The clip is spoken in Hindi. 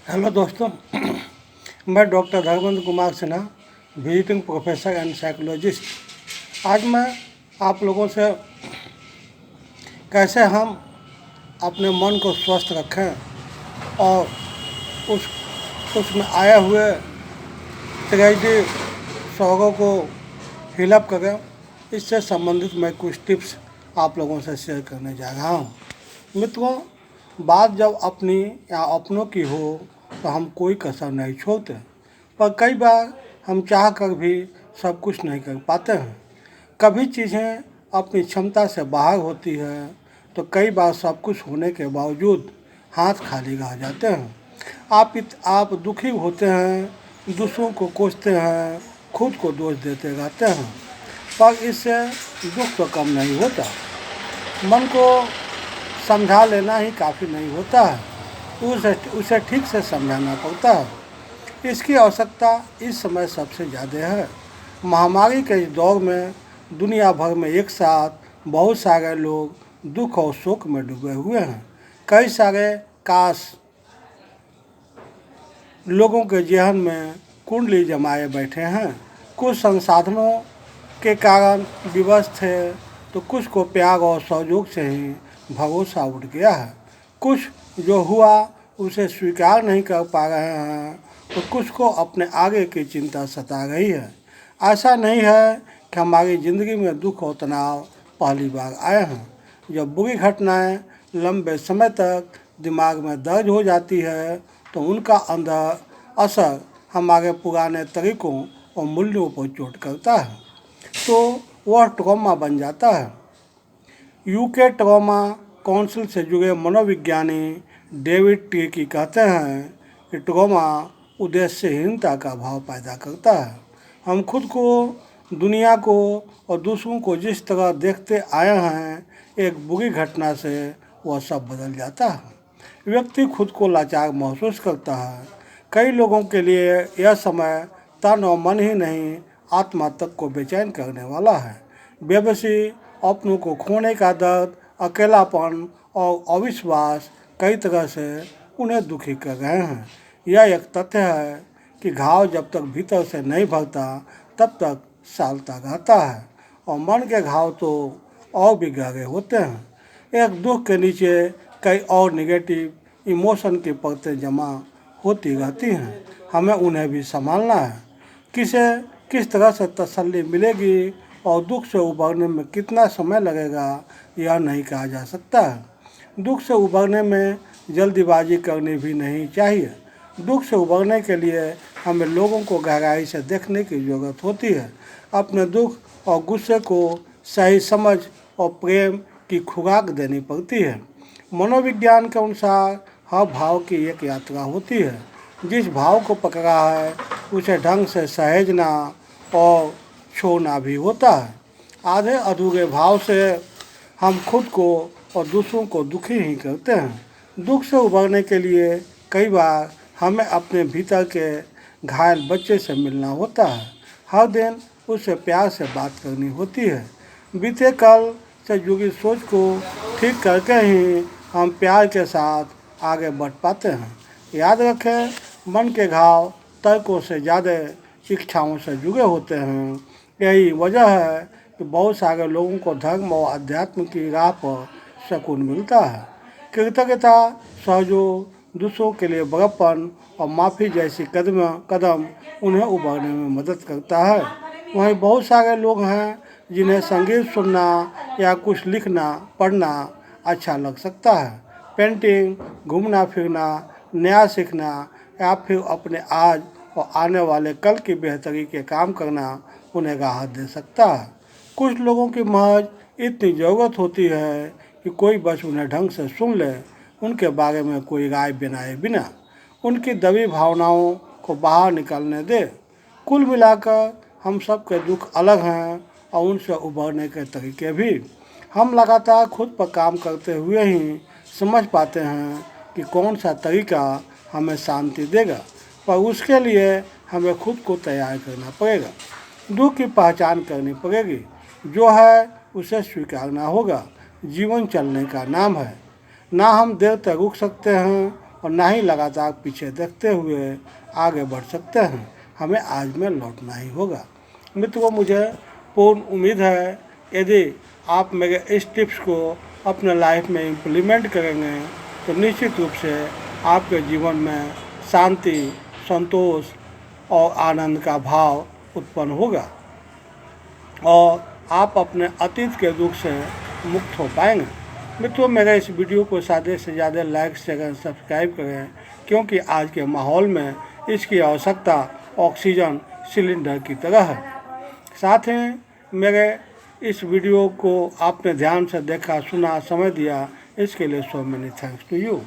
हेलो दोस्तों, मैं doctor Dharmendra Kumar Sinha, visiting professor and psychologist. आज मैं आप लोगों से कैसे हम अपने मन को स्वस्थ रखें और उस उसमें आए हुए ट्रेजेडी शौकों को फिलअप करें, इससे संबंधित मैं कुछ टिप्स आप लोगों से शेयर करने जा रहा हूँ। मित्रों, बात जब अपनी या अपनों की हो तो हम कोई कसर नहीं छोड़ते, पर कई बार हम चाह कर भी सब कुछ नहीं कर पाते हैं। कभी चीज़ें अपनी क्षमता से बाहर होती है तो कई बार सब कुछ होने के बावजूद हाथ खाली रह जाते हैं। आप दुखी होते हैं, दूसरों को कोसते हैं, खुद को दोष देते रहते हैं, पर इससे दुख तो कम नहीं होता। मन को समझा लेना ही काफ़ी नहीं होता है, उसे ठीक से समझाना पड़ता है। इसकी आवश्यकता इस समय सबसे ज़्यादा है। महामारी के इस दौर में दुनिया भर में एक साथ बहुत सारे लोग दुख और शोक में डूबे हुए हैं। कई सारे काश लोगों के जेहन में कुंडली जमाए बैठे हैं। कुछ संसाधनों के कारण विवश थे तो कुछ को प्यार और सहयोग से ही भरोसा उठ गया है। कुछ जो हुआ उसे स्वीकार नहीं कर पा रहे हैं तो कुछ को अपने आगे की चिंता सता रही है। ऐसा नहीं है कि हमारी ज़िंदगी में दुख और तनाव पहली बार आए हैं। जब बुरी घटनाएं लंबे समय तक दिमाग में दर्ज हो जाती है तो उनका अंदर असर हमारे पुराने तरीकों और मूल्यों पर चोट करता है, तो वह ट्रॉमा बन जाता है। यूके ट्रॉमा काउंसिल से जुड़े मनोविज्ञानी डेविड टिकी कहते हैं कि ट्रॉमा उद्देश्यहीनता का भाव पैदा करता है। हम खुद को, दुनिया को और दूसरों को जिस तरह देखते आए हैं, एक बुरी घटना से वह सब बदल जाता है। व्यक्ति खुद को लाचार महसूस करता है। कई लोगों के लिए यह समय तन और मन ही नहीं, आत्मा तक को बेचैन करने वाला है। बेबसी, अपनों को खोने का दर्द, अकेलापन और अविश्वास कई तरह से उन्हें दुखी कर रहे हैं। यह एक तथ्य है कि घाव जब तक भीतर से नहीं भरता तब तक सालता रहता है, और मन के घाव तो और भी गहरे होते हैं। एक दुख के नीचे कई और निगेटिव इमोशन की परतें जमा होती रहती हैं। हमें उन्हें भी संभालना है। किस तरह से तसल्ली मिलेगी और दुख से उबरने में कितना समय लगेगा, यह नहीं कहा जा सकता है। दुख से उबरने में जल्दीबाजी करनी भी नहीं चाहिए। दुख से उबरने के लिए हमें लोगों को गहराई से देखने की ज़रूरत होती है। अपने दुख और गुस्से को सही समझ और प्रेम की खुराक देनी पड़ती है। मनोविज्ञान के अनुसार हर भाव की एक यात्रा होती है। जिस भाव को पकड़ा है उसे ढंग से सहेजना और छोड़ना भी होता है। आधे अधूरे भाव से हम खुद को और दूसरों को दुखी ही करते हैं। दुख से उबरने के लिए कई बार हमें अपने भीतर के घायल बच्चे से मिलना होता है। हर दिन उससे प्यार से बात करनी होती है। बीते कल से जुड़ी सोच को ठीक करके ही हम प्यार के साथ आगे बढ़ पाते हैं। याद रखें, मन के घाव तर्कों से ज़्यादा इच्छाओं से जुड़े होते हैं। यही वजह है कि बहुत सारे लोगों को धर्म और अध्यात्म की राह पर सुकून मिलता है। कृतज्ञता, सहयोग, दूसरों के लिए बड़प्पन और माफ़ी जैसी कदम उन्हें उभरने में मदद करता है। वहीं बहुत सारे लोग हैं जिन्हें संगीत सुनना या कुछ लिखना पढ़ना अच्छा लग सकता है। पेंटिंग, घूमना फिरना, नया सीखना या फिर अपने आज और आने वाले कल की बेहतरी के काम करना उन्हें राहत दे सकता है। कुछ लोगों की महज इतनी ज़रूरत होती है कि कोई बस उन्हें ढंग से सुन ले, उनके बारे में कोई राय बनाए बिना उनकी दबी भावनाओं को बाहर निकलने दे। कुल मिलाकर हम सब के दुख अलग हैं और उनसे उभरने के तरीके भी। हम लगातार खुद पर काम करते हुए ही समझ पाते हैं कि कौन सा तरीका हमें शांति देगा, पर उसके लिए हमें खुद को तैयार करना पड़ेगा। दुख की पहचान करनी पड़ेगी, जो है उसे स्वीकारना होगा। जीवन चलने का नाम है। ना हम देर तक रुक सकते हैं और ना ही लगातार पीछे देखते हुए आगे बढ़ सकते हैं। हमें आज में लौटना ही होगा। मित्रों, मुझे पूर्ण उम्मीद है यदि आप मेरे इस टिप्स को अपने लाइफ में इम्प्लीमेंट करेंगे तो निश्चित रूप से आपके जीवन में शांति, संतोष और आनंद का भाव उत्पन्न होगा और आप अपने अतीत के दुख से मुक्त हो पाएंगे। मित्रों, मेरे इस वीडियो को ज़्यादा से ज़्यादा लाइक शेयर सब्सक्राइब करें, क्योंकि आज के माहौल में इसकी आवश्यकता ऑक्सीजन सिलेंडर की तरह है। साथ ही मेरे इस वीडियो को आपने ध्यान से देखा, सुना, समझ दिया, इसके लिए so many thanks to you.